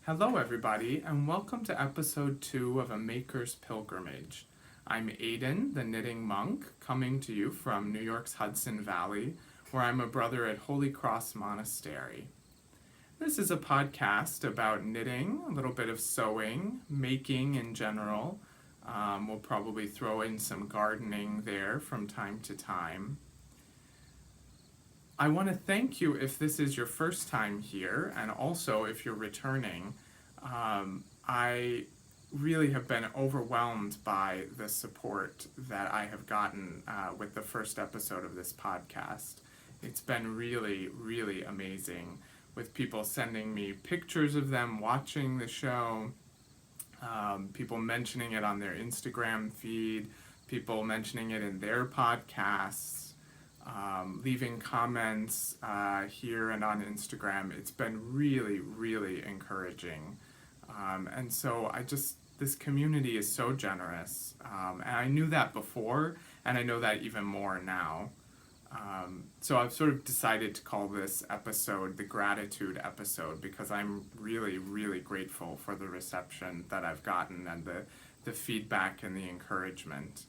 Hello, everybody, and welcome to episode 2 of A Maker's Pilgrimage. I'm Aidan, the knitting monk, coming to you from New York's Hudson Valley, where I'm a brother at Holy Cross Monastery. This is a podcast about knitting, a little bit of sewing, making in general. We'll probably throw in some gardening there from time to time. I want to thank you if this is your first time here, and also if you're returning. I really have been overwhelmed by the support that I have gotten with the first episode of this podcast. It's been really, really amazing, with people sending me pictures of them watching the show, people mentioning it on their Instagram feed, people mentioning it in their podcasts. Leaving comments here and on Instagram. It's been really, really encouraging. And so this community is so generous. And I knew that before, and I know that even more now. So I've sort of decided to call this episode the gratitude episode, because I'm really, really grateful for the reception that I've gotten and the feedback and the encouragement.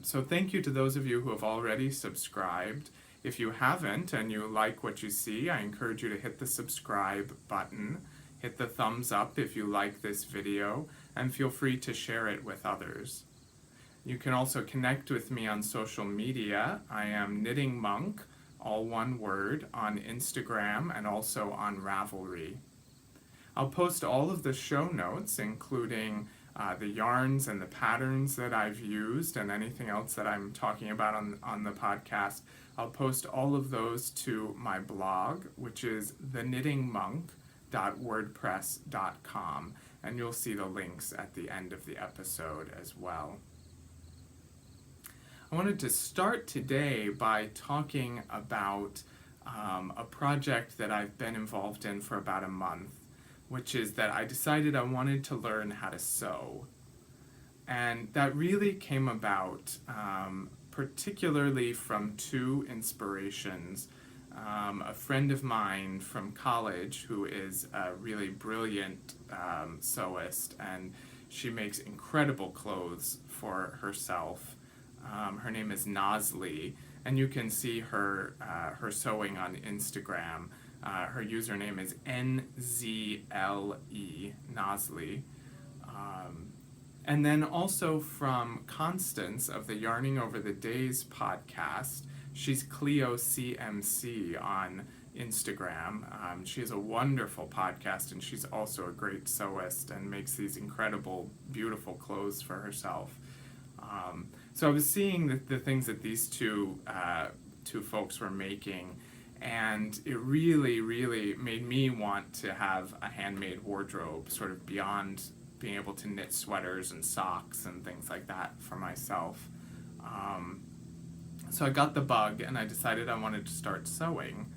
So thank you to those of you who have already subscribed. If you haven't and you like what you see, I encourage you to hit the subscribe button, hit the thumbs up if you like this video, and feel free to share it with others. You can also connect with me on social media. I am Knitting Monk, all one word, on Instagram and also on Ravelry. I'll post all of the show notes, including the yarns and the patterns that I've used and anything else that I'm talking about on the podcast. I'll post all of those to my blog, which is theknittingmonk.wordpress.com, and you'll see the links at the end of the episode as well. I wanted to start today by talking about a project that I've been involved in for about a month, which is that I decided I wanted to learn how to sew. And that really came about particularly from two inspirations. A friend of mine from college who is a really brilliant sewist, and she makes incredible clothes for herself. Her name is Nozli, and you can see her sewing on Instagram. Her username is NZLE, Nozli. And then also from Constance of the Yarning Over the Days podcast. She's Cleo CMC on Instagram. She has a wonderful podcast, and she's also a great sewist and makes these incredible, beautiful clothes for herself. So I was seeing the things that these two folks were making, and it really, really made me want to have a handmade wardrobe, sort of beyond being able to knit sweaters and socks and things like that for myself. So I got the bug, and I decided I wanted to start sewing.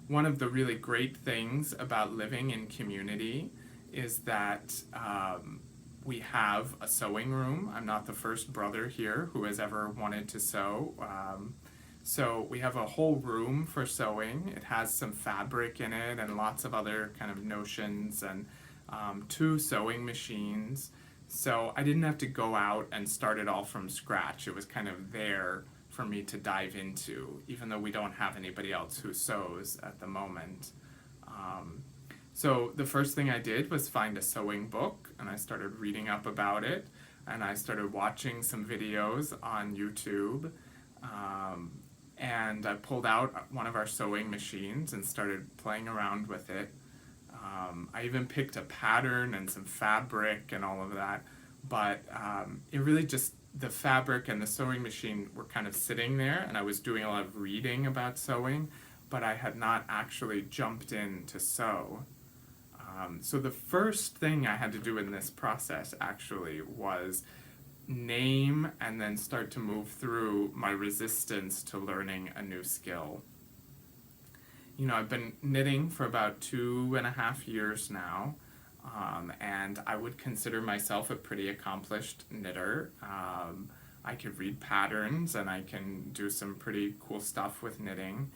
One of the really great things about living in community is that we have a sewing room. I'm not the first brother here who has ever wanted to sew. So we have a whole room for sewing. It has some fabric in it and lots of other kind of notions, and 2 sewing machines. So I didn't have to go out and start it all from scratch. It was kind of there for me to dive into, even though we don't have anybody else who sews at the moment. So the first thing I did was find a sewing book, and I started reading up about it, and I started watching some videos on YouTube. And I pulled out one of our sewing machines and started playing around with it. I even picked a pattern and some fabric and all of that, but it really just, the fabric and the sewing machine were kind of sitting there, and I was doing a lot of reading about sewing, but I had not actually jumped in to sew. So the first thing I had to do in this process actually was name and then start to move through my resistance to learning a new skill. You know, I've been knitting for about 2.5 years now, and I would consider myself a pretty accomplished knitter. I could read patterns, and I can do some pretty cool stuff with knitting.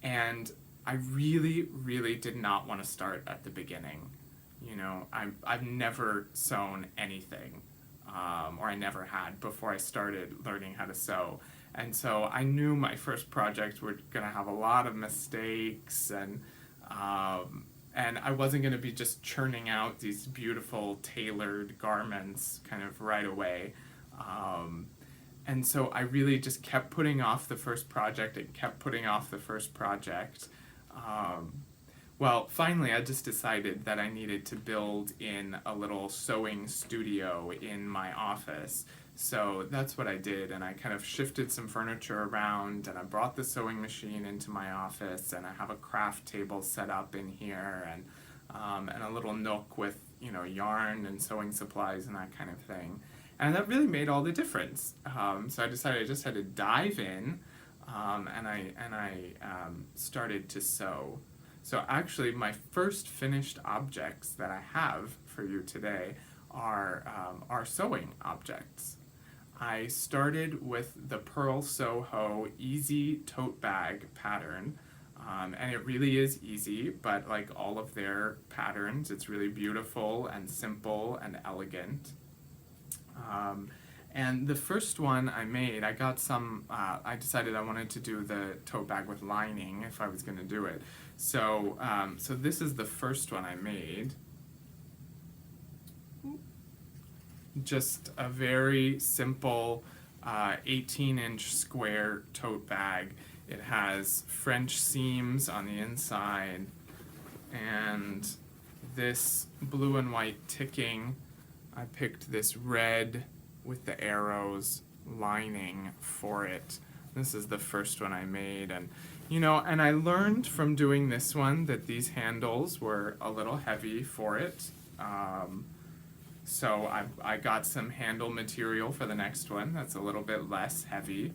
And I really, really did not want to start at the beginning. You know, I've never sewn anything, or I never had before I started learning how to sew. And so I knew my first project were going to have a lot of mistakes, and I wasn't going to be just churning out these beautiful tailored garments kind of right away. And so I really just kept putting off the first project and kept putting off the first project. Well, finally, I just decided that I needed to build in a little sewing studio in my office. So that's what I did, and I kind of shifted some furniture around, and I brought the sewing machine into my office, and I have a craft table set up in here, and a little nook with, you know, yarn and sewing supplies and that kind of thing. And that really made all the difference. So I decided I just had to dive in, and I started to sew. So actually, my first finished objects that I have for you today are sewing objects. I started with the Pearl Soho Easy Tote Bag pattern, and it really is easy, but like all of their patterns, it's really beautiful and simple and elegant. And the first one I made, I got some, I decided I wanted to do the tote bag with lining if I was going to do it. So, so this is the first one I made. Just a very simple 18-inch square tote bag. It has French seams on the inside, and this blue and white ticking. I picked this red with the arrows lining for it. This is the first one I made, and you know, and I learned from doing this one that these handles were a little heavy for it. So I got some handle material for the next one that's a little bit less heavy.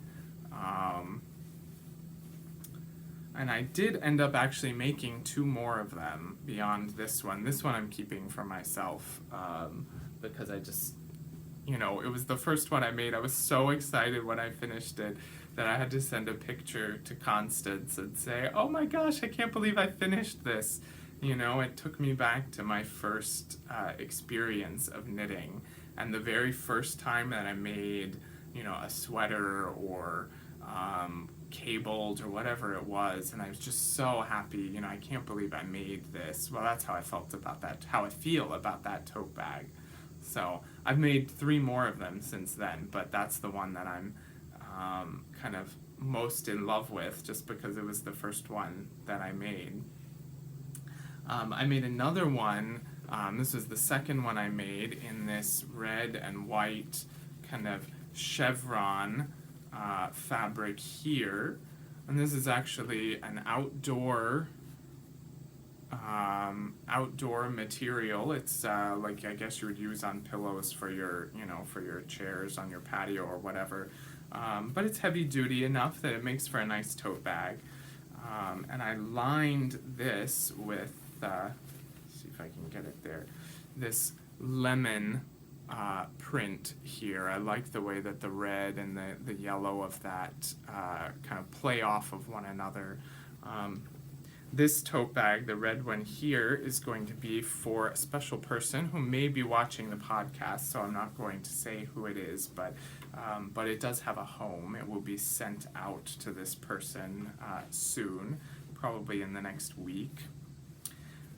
And I did end up actually making 2 more of them beyond this one. This one I'm keeping for myself, because I just, you know, it was the first one I made. I was so excited when I finished it that I had to send a picture to Constance and say, oh my gosh, I can't believe I finished this. You know, it took me back to my first experience of knitting, and the very first time that I made, you know, a sweater or cabled or whatever it was, and I was just so happy, you know, I can't believe I made this. Well, that's how I felt about that, how I feel about that tote bag. So I've made 3 more of them since then, but that's the one that I'm kind of most in love with, just because it was the first one that I made. I made another one, this was the second one I made, in this red and white kind of chevron fabric here. And this is actually an outdoor material. It's like, I guess you would use on pillows for your, you know, for your chairs on your patio or whatever. But it's heavy duty enough that it makes for a nice tote bag. And I lined this with, see if I can get it there, this lemon print here. I like the way that the red and the yellow of that kind of play off of one another. This tote bag, the red one here, is going to be for a special person who may be watching the podcast, so I'm not going to say who it is, but it does have a home. It will be sent out to this person soon, probably in the next week.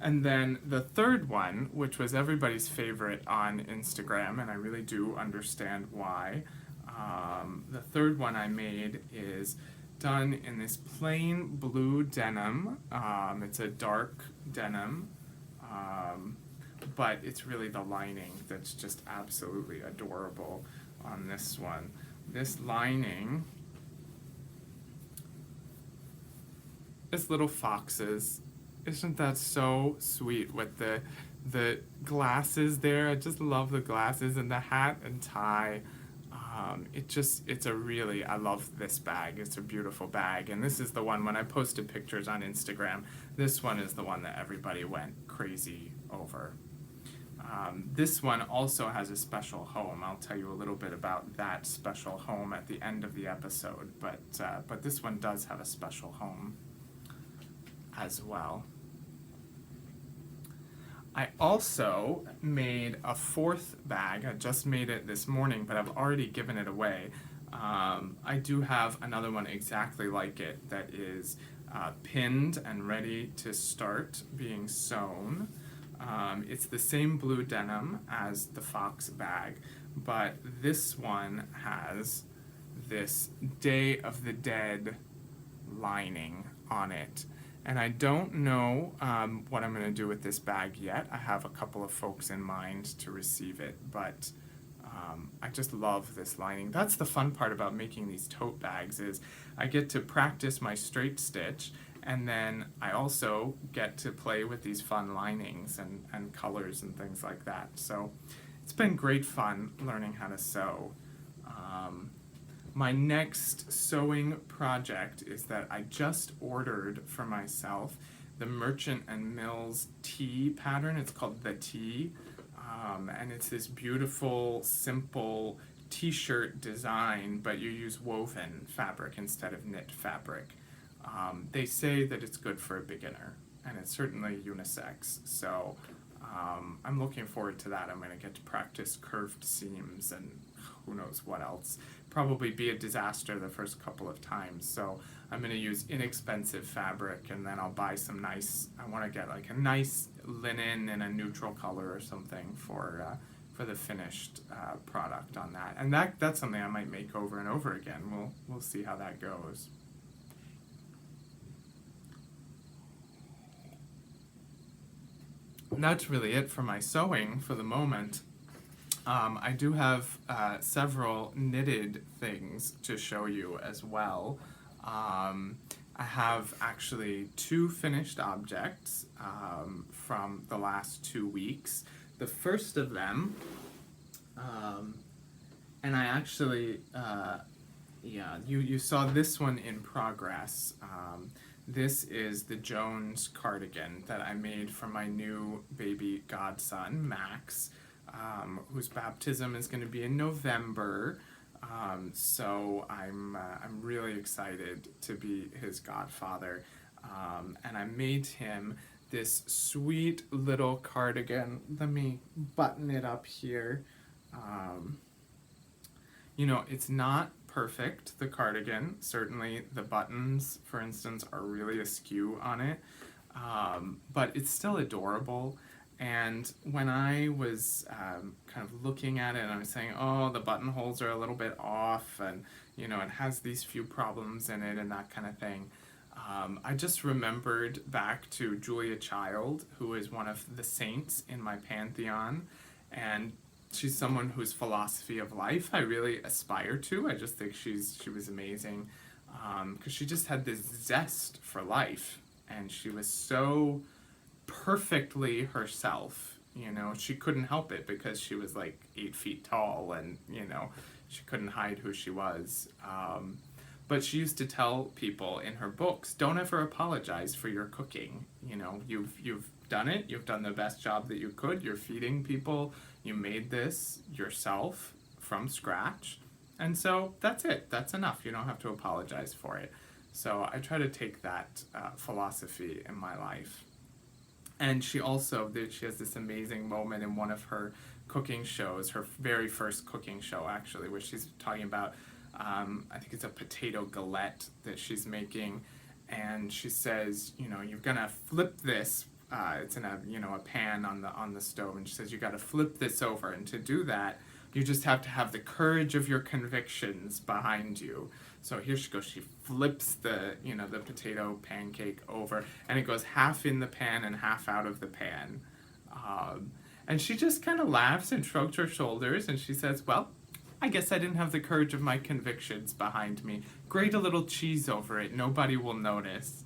And then the third one, which was everybody's favorite on Instagram, and I really do understand why, the third one I made is done in this plain blue denim. It's a dark denim, but it's really the lining that's just absolutely adorable on this one. This lining, it's little foxes. Isn't that so sweet with the glasses there? I just love the glasses and the hat and tie. I love this bag. It's a beautiful bag. And this is the one, when I posted pictures on Instagram, this one is the one that everybody went crazy over. This one also has a special home. I'll tell you a little bit about that special home at the end of the episode, but this one does have a special home. as well. I also made a fourth bag. I just made it this morning, but I've already given it away. I do have another one exactly like it that is pinned and ready to start being sewn. It's the same blue denim as the Fox bag, but this one has this Day of the Dead lining on it. And I don't know what I'm going to do with this bag yet. I have a couple of folks in mind to receive it, but I just love this lining. That's the fun part about making these tote bags is I get to practice my straight stitch, and then I also get to play with these fun linings and colors and things like that. So it's been great fun learning how to sew. My next sewing project is that I just ordered for myself the Merchant and Mills tee pattern. It's called the Tee, and it's this beautiful, simple t-shirt design, but you use woven fabric instead of knit fabric. They say that it's good for a beginner, and it's certainly unisex, so I'm looking forward to that. I'm going to get to practice curved seams and who knows what else. Probably be a disaster the first couple of times, so I'm going to use inexpensive fabric, and then I'll buy some nice, I want to get like a nice linen in a neutral color or something for the finished product on that. And that's something I might make over and over again. We'll see how that goes. And that's really it for my sewing for the moment. I do have several knitted things to show you as well. I have actually 2 finished objects from the last 2 weeks. The first of them, and I actually, you saw this one in progress. This is the Jones cardigan that I made for my new baby godson, Max, whose baptism is going to be in November. So I'm really excited to be his godfather. And I made him this sweet little cardigan. Let me button it up here. It's not perfect, the cardigan. Certainly the buttons, for instance, are really askew on it. But it's still adorable. And when I was kind of looking at it and I was saying, oh, the buttonholes are a little bit off and, it has these few problems in it and that kind of thing, I just remembered back to Julia Child, who is one of the saints in my pantheon, and she's someone whose philosophy of life I really aspire to. I just think she was amazing, because she just had this zest for life, and she was so perfectly herself. She couldn't help it because she was like 8 feet tall, and she couldn't hide who she was. But she used to tell people in her books, don't ever apologize for your cooking. You've done it, you've done the best job that you could, you're feeding people, you made this yourself from scratch, and so that's it, that's enough, you don't have to apologize for it. So I try to take that philosophy in my life. And she has this amazing moment in one of her cooking shows, her very first cooking show actually, where she's talking about, I think it's a potato galette that she's making, and she says, you're gonna flip this, it's in a pan on the stove, and she says you gotta flip this over, and to do that, you just have to have the courage of your convictions behind you. So here she goes, she flips the potato pancake over, and it goes half in the pan and half out of the pan. And she just kind of laughs and shrugs her shoulders, and she says, well, I guess I didn't have the courage of my convictions behind me. Grate a little cheese over it, nobody will notice.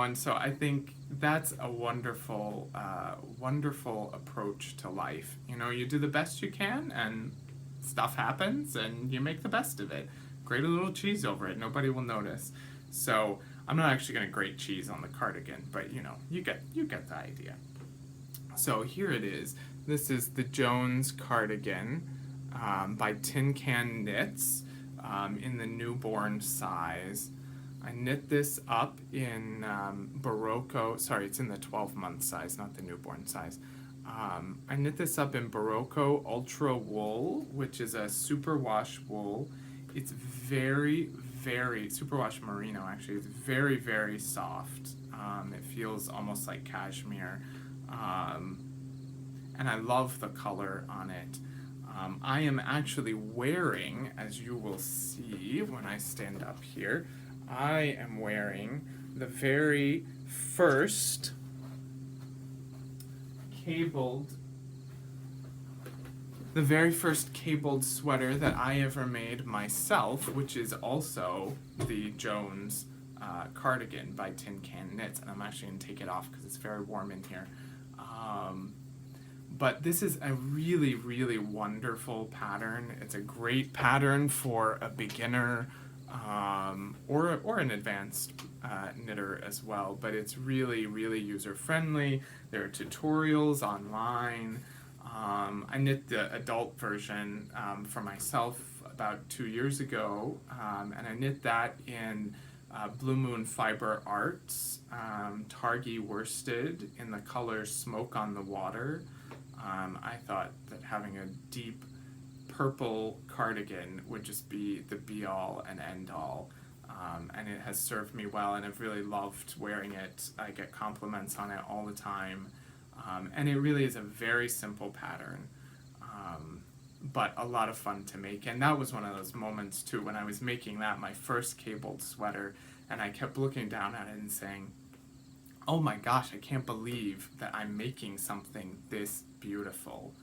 And so I think that's a wonderful, wonderful approach to life. You do the best you can, and stuff happens, and you make the best of it. Grate a little cheese over it, nobody will notice. So I'm not actually going to grate cheese on the cardigan, but you get the idea. So here it is. This is the Jones cardigan by Tin Can Knits in the newborn size. I knit this up in Barocco. Sorry, it's in the 12-month size, not the newborn size. I knit this up in Barocco Ultra Wool, which is a superwash wool. It's very, very, superwash merino actually. It's very, very soft. It feels almost like cashmere. And I love the color on it. I am actually wearing, as you will see when I stand up here, I am wearing the very first cabled sweater that I ever made myself, which is also the Jones cardigan by Tin Can Knits, and I'm actually going to take it off because it's very warm in here. But this is a really, really wonderful pattern. It's a great pattern for a beginner or an advanced knitter as well, but it's really, really user-friendly. There are tutorials online. I knit the adult version for myself about 2 years ago, and I knit that in Blue Moon Fiber Arts, Targhee worsted in the color Smoke on the Water. I thought that having a deep purple cardigan would just be the be-all and end-all, and it has served me well, and I've really loved wearing it. I get compliments on it all the time, and it really is a very simple pattern, but a lot of fun to make. And that was one of those moments too when I was making that, my first cabled sweater, and I kept looking down at it and saying, oh my gosh, I can't believe that I'm making something this beautiful.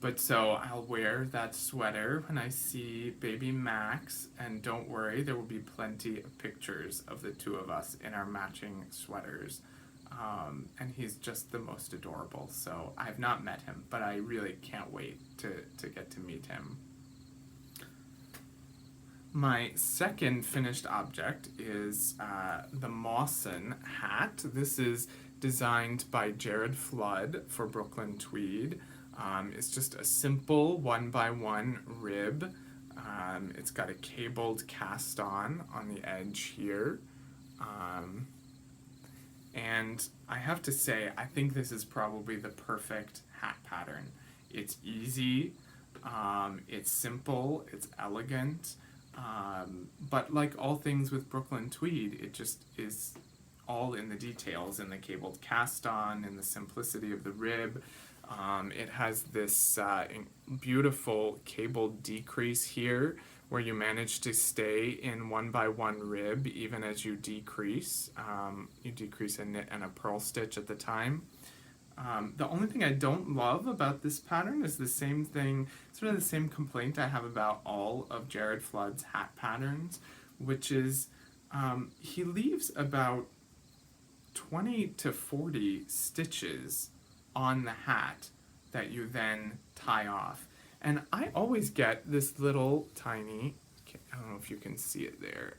But so I'll wear that sweater when I see baby Max, and don't worry, there will be plenty of pictures of the two of us in our matching sweaters. And he's just the most adorable. So I've not met him, but I really can't wait to get to meet him. My second finished object is the Mawson Hat. This is designed by Jared Flood for Brooklyn Tweed. It's just a simple 1x1 rib. It's got a cabled cast on the edge here. And I have to say, I think this is probably the perfect hat pattern. It's easy, it's simple, it's elegant, but like all things with Brooklyn Tweed, it just is all in the details, in the cabled cast on, in the simplicity of the rib. It has this beautiful cabled decrease here, where you manage to stay in 1x1 rib even as you decrease. You decrease a knit and a purl stitch at the time. The only thing I don't love about this pattern is the same thing, sort of the same complaint I have about all of Jared Flood's hat patterns, which is he leaves about 20 to 40 stitches on the hat that you then tie off. And I always get this little tiny, I don't know if you can see it there,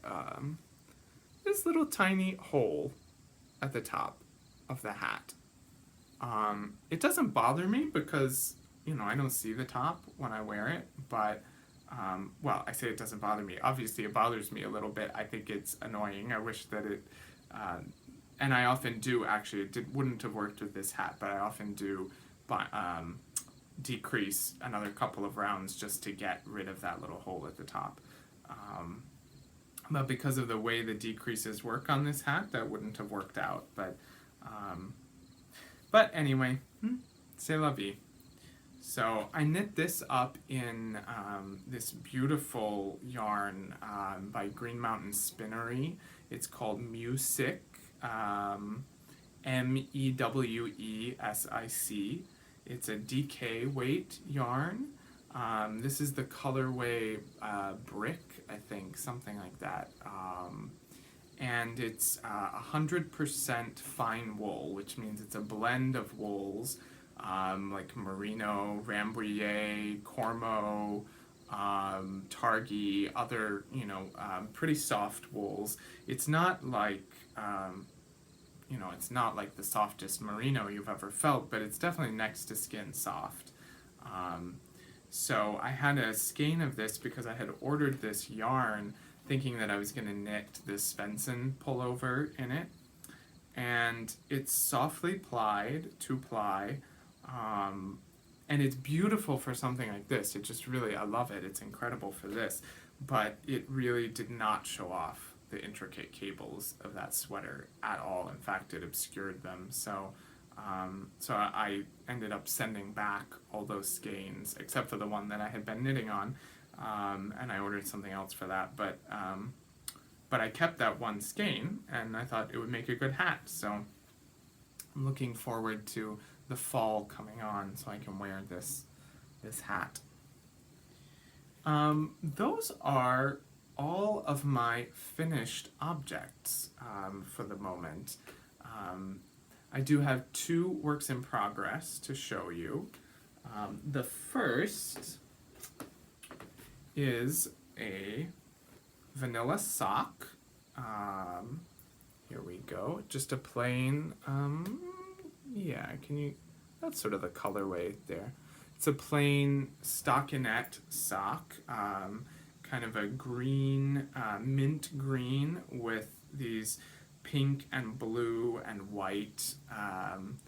this little tiny hole at the top of the hat. It doesn't bother me because, you know, I don't see the top when I wear it, but, well, I say it doesn't bother me. Obviously, it bothers me a little bit. I think it's annoying. I wish that it, and I often do, actually, it wouldn't have worked with this hat, but I often do decrease another couple of rounds just to get rid of that little hole at the top. But because of the way the decreases work on this hat, that wouldn't have worked out. But anyway, c'est la vie. So I knit this up in this beautiful yarn by Green Mountain Spinnery. It's called Mewsic, Mewesic. It's a DK weight yarn. This is the colorway Brick, I think, something like that. And it's 100% fine wool, which means it's a blend of wools, like Merino, Rambouillet, Cormo, Targhee, other, pretty soft wools. It's not like, it's not like the softest merino you've ever felt, but it's definitely next to skin soft. So I had a skein of this because I had ordered this yarn thinking that I was going to knit this Svensson pullover in it. And it's softly plied, 2-ply, and it's beautiful for something like this. It just really, I love it. It's incredible for this. But it really did not show off the intricate cables of that sweater at all. In fact, it obscured them. So I ended up sending back all those skeins, except for the one that I had been knitting on, and I ordered something else for that. But I kept that one skein, and I thought it would make a good hat. So I'm looking forward to the fall coming on, so I can wear this hat. Those are all of my finished objects for the moment. I do have 2 works in progress to show you. The first is a vanilla sock. Here we go. Just a plain, yeah, that's sort of the colorway there. It's a plain stockinette sock, kind of a green, mint green with these pink and blue and white kind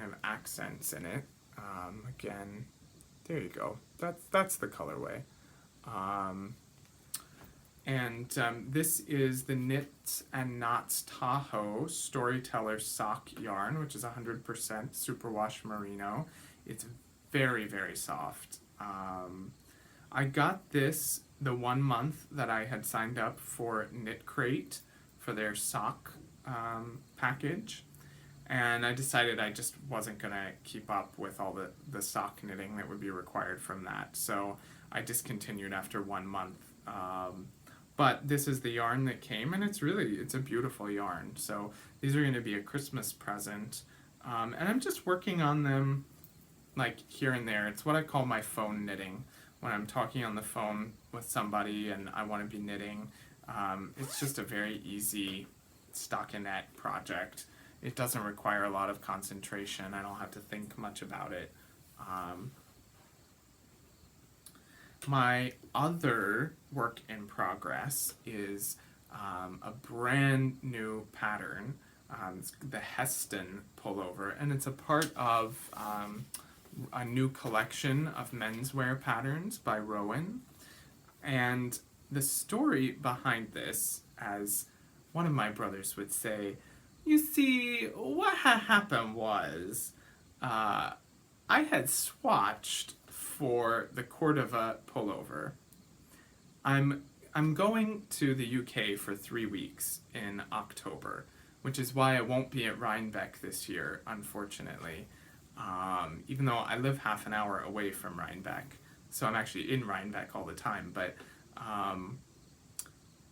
of accents in it. Again, there you go. That's the colorway. This is the Knits and Knots Tahoe Storyteller Sock Yarn, which is 100% superwash merino. It's very, very soft. I got this the 1 month that I had signed up for Knit Crate for their sock package, and I decided I just wasn't going to keep up with all the sock knitting that would be required from that, so I discontinued after 1 month. But this is the yarn that came, and it's a beautiful yarn, so these are going to be a Christmas present, and I'm just working on them like here and there. It's what I call my phone knitting. When I'm talking on the phone with somebody and I want to be knitting, it's just a very easy stockinette project. It doesn't require a lot of concentration. I don't have to think much about it. My other work in progress is a brand new pattern. It's the Heston pullover, and it's a part of a new collection of menswear patterns by Rowan. And the story behind this, as one of my brothers would say, you see, what had happened was I had swatched for the Cordova pullover. I'm going to the UK for 3 weeks in October, which is why I won't be at Rhinebeck this year, unfortunately. Even though I live half an hour away from Rhinebeck, so I'm actually in Rhinebeck all the time, but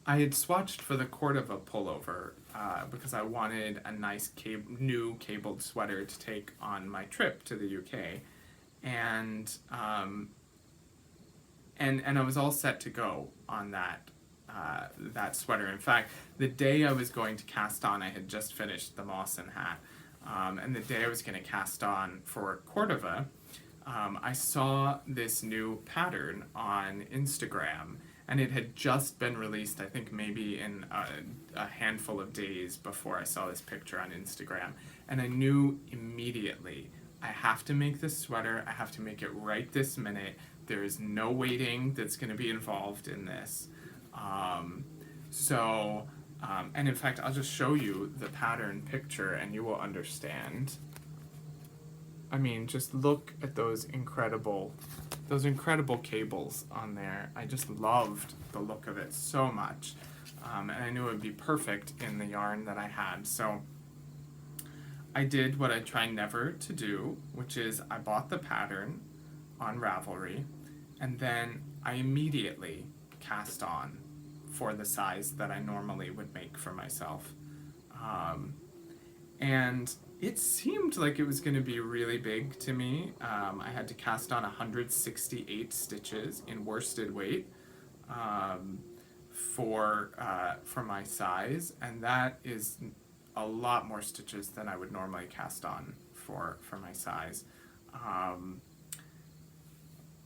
I had swatched for the Cordova pullover because I wanted a nice new cabled sweater to take on my trip to the UK, and I was all set to go on that sweater. In fact, the day I was going to cast on, I had just finished the Mawson Hat. And the day I was going to cast on for Cordova, I saw this new pattern on Instagram, and it had just been released, I think maybe in a handful of days before I saw this picture on Instagram. And I knew immediately, I have to make this sweater, I have to make it right this minute. There is no waiting that's going to be involved in this. And in fact, I'll just show you the pattern picture and you will understand. I mean, just look at those incredible cables on there. I just loved the look of it so much. And I knew it would be perfect in the yarn that I had. So I did what I try never to do, which is I bought the pattern on Ravelry, and then I immediately cast on for the size that I normally would make for myself. And it seemed like it was going to be really big to me. I had to cast on 168 stitches in worsted weight for my size, and that is a lot more stitches than I would normally cast on for my size.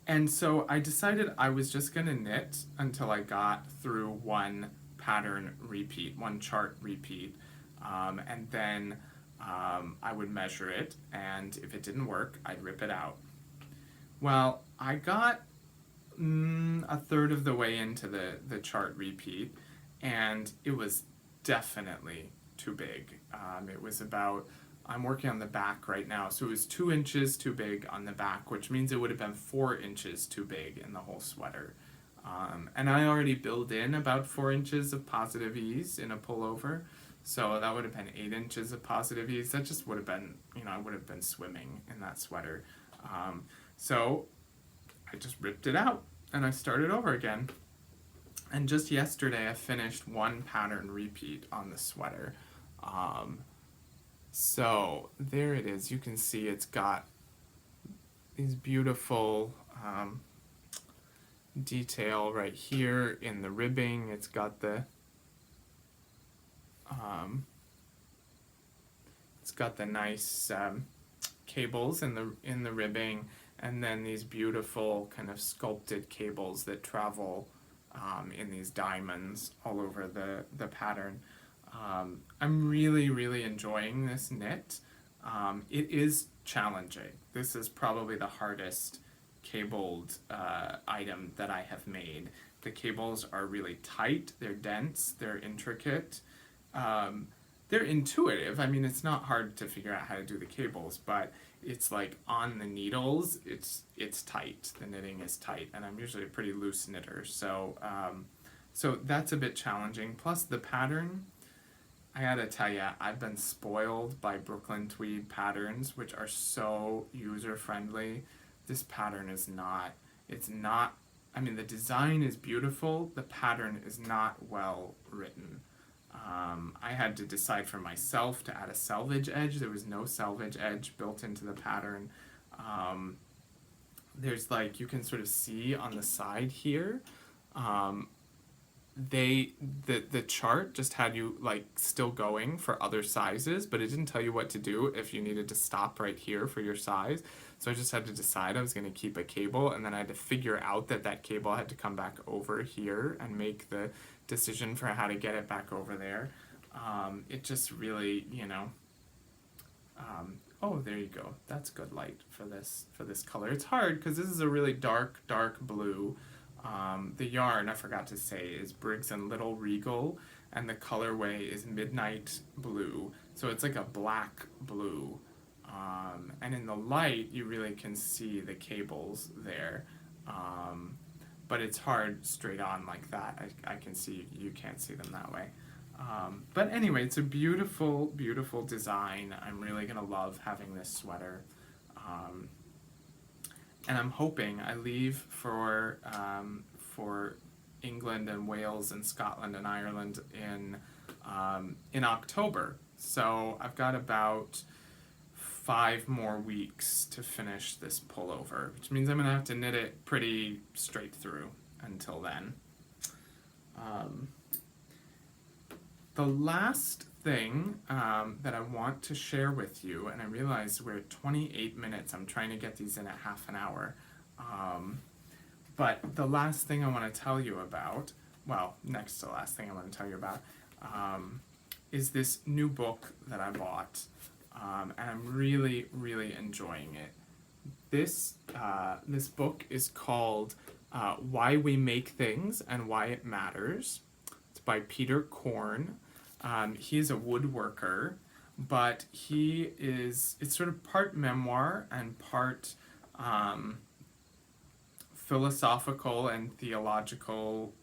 And so I decided I was just going to knit until I got through one pattern repeat, one chart repeat, and then I would measure it, and if it didn't work, I'd rip it out. Well, I got a third of the way into the chart repeat, and it was definitely too big. It was about, I'm working on the back right now, so it was 2 inches too big on the back, which means it would have been 4 inches too big in the whole sweater. And I already build in about 4 inches of positive ease in a pullover, so that would have been 8 inches of positive ease. That just would have been, I would have been swimming in that sweater. So I just ripped it out and I started over again. And just yesterday I finished one pattern repeat on the sweater. So there it is. You can see it's got these beautiful detail right here in the ribbing. It's got the nice cables in the ribbing, and then these beautiful kind of sculpted cables that travel in these diamonds all over the pattern. I'm really enjoying this knit. It is challenging. This is probably the hardest cabled item that I have made. The cables are really tight, they're dense, they're intricate. They're intuitive. I mean, it's not hard to figure out how to do the cables, but it's like on the needles, it's tight. The knitting is tight, and I'm usually a pretty loose knitter, so so that's a bit challenging. Plus the pattern, I gotta tell you, I've been spoiled by Brooklyn Tweed patterns, which are so user friendly. This pattern is not. It's not. I mean, the design is beautiful. The pattern is not well written. I had to decide for myself to add a selvage edge. There was no selvage edge built into the pattern. There's like, you can sort of see on the side here, the chart just had you like still going for other sizes, but it didn't tell you what to do if you needed to stop right here for your size. So I just had to decide I was going to keep a cable, and then I had to figure out that cable had to come back over here and make the decision for how to get it back over there. It just really, oh, there you go. That's good light for this color. It's hard because this is a really dark blue. The yarn, I forgot to say, is Briggs and Little Regal, and the colorway is Midnight Blue. So it's like a black blue. And in the light, you really can see the cables there. But it's hard straight on like that. I can see, you can't see them that way. But anyway, it's a beautiful design. I'm really going to love having this sweater. And I'm hoping I leave for England and Wales and Scotland and Ireland in October. So I've got about 5 more weeks to finish this pullover, which means I'm going to have to knit it pretty straight through until then. The last thing that I want to share with you, and I realize we're at 28 minutes, I'm trying to get these in at half an hour, but the last thing I want to tell you about, well, next to the last thing I want to tell you about, is this new book that I bought, and I'm really enjoying it. This book is called Why We Make Things and Why It Matters. It's by Peter Korn. He is a woodworker, but it's sort of part memoir and part philosophical and theological,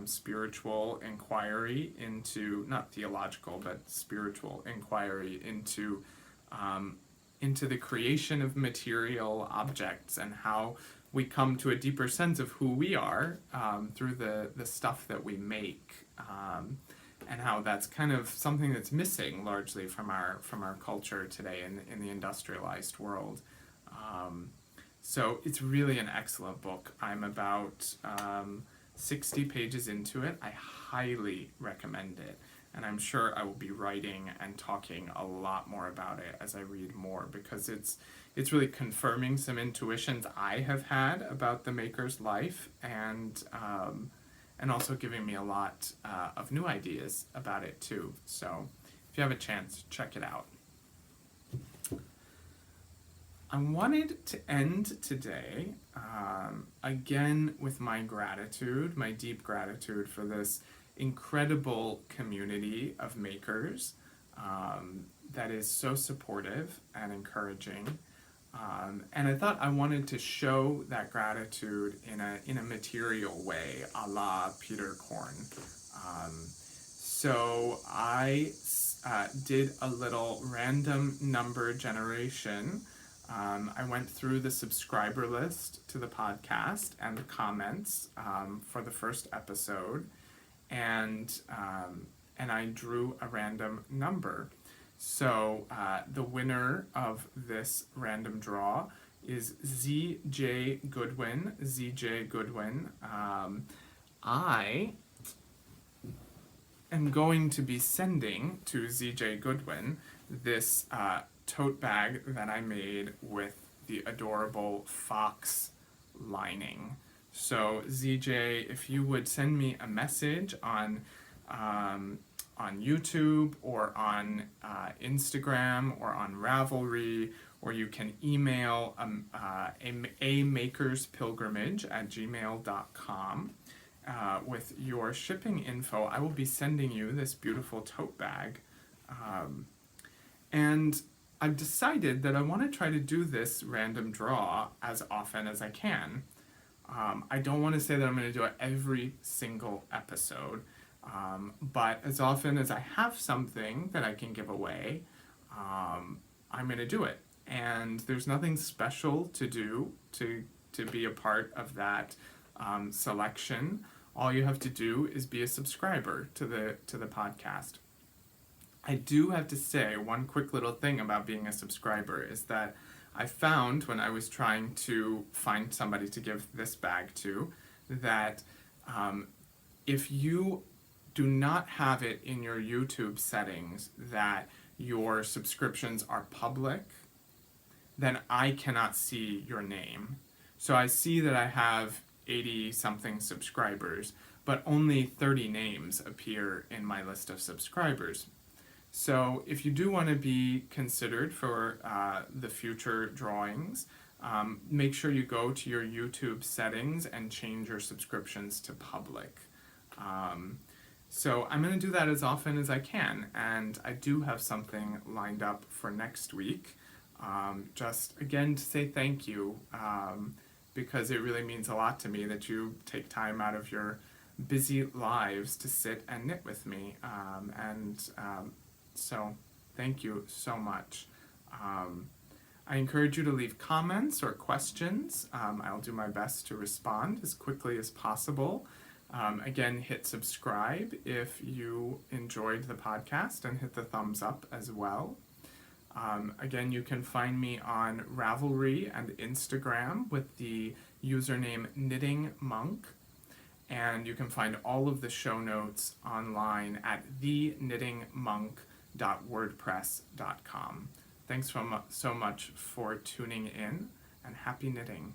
spiritual inquiry into, not theological, but spiritual inquiry into the creation of material objects and how we come to a deeper sense of who we are through the stuff that we make, and how that's kind of something that's missing largely from our culture today in the industrialized world. So it's really an excellent book. I'm about 60 pages into it. I highly recommend it. And I'm sure I will be writing and talking a lot more about it as I read more, because it's really confirming some intuitions I have had about the maker's life, and also giving me a lot of new ideas about it too. So if you have a chance, check it out. I wanted to end today again with my gratitude, my deep gratitude for this incredible community of makers that is so supportive and encouraging. And I thought I wanted to show that gratitude in a material way, a la Peter Korn. So I did a little random number generation. I went through the subscriber list to the podcast and the comments for the first episode, and I drew a random number. So the winner of this random draw is ZJ Goodwin. ZJ Goodwin. I am going to be sending to ZJ Goodwin this tote bag that I made with the adorable fox lining. So ZJ, if you would send me a message on YouTube or on Instagram or on Ravelry, or you can email a makerspilgrimage@gmail.com with your shipping info. I will be sending you this beautiful tote bag. And I've decided that I want to try to do this random draw as often as I can. I don't want to say that I'm going to do it every single episode, but as often as I have something that I can give away, I'm going to do it. And there's nothing special to do to be a part of that selection. All you have to do is be a subscriber to the podcast. I do have to say one quick little thing about being a subscriber is that I found when I was trying to find somebody to give this bag to that if you do not have it in your YouTube settings that your subscriptions are public, then I cannot see your name. So I see that I have 80 something subscribers, but only 30 names appear in my list of subscribers. So if you do want to be considered for the future drawings, make sure you go to your YouTube settings and change your subscriptions to public. So I'm going to do that as often as I can, and I do have something lined up for next week. Just again to say thank you, because it really means a lot to me that you take time out of your busy lives to sit and knit with me, so thank you so much. I encourage you to leave comments or questions. I'll do my best to respond as quickly as possible. Again, hit subscribe if you enjoyed the podcast, and hit the thumbs up as well. Again, you can find me on Ravelry and Instagram with the username Knitting Monk. And you can find all of the show notes online at thenittingmonk.wordpress.com. Thanks so much for tuning in, and happy knitting.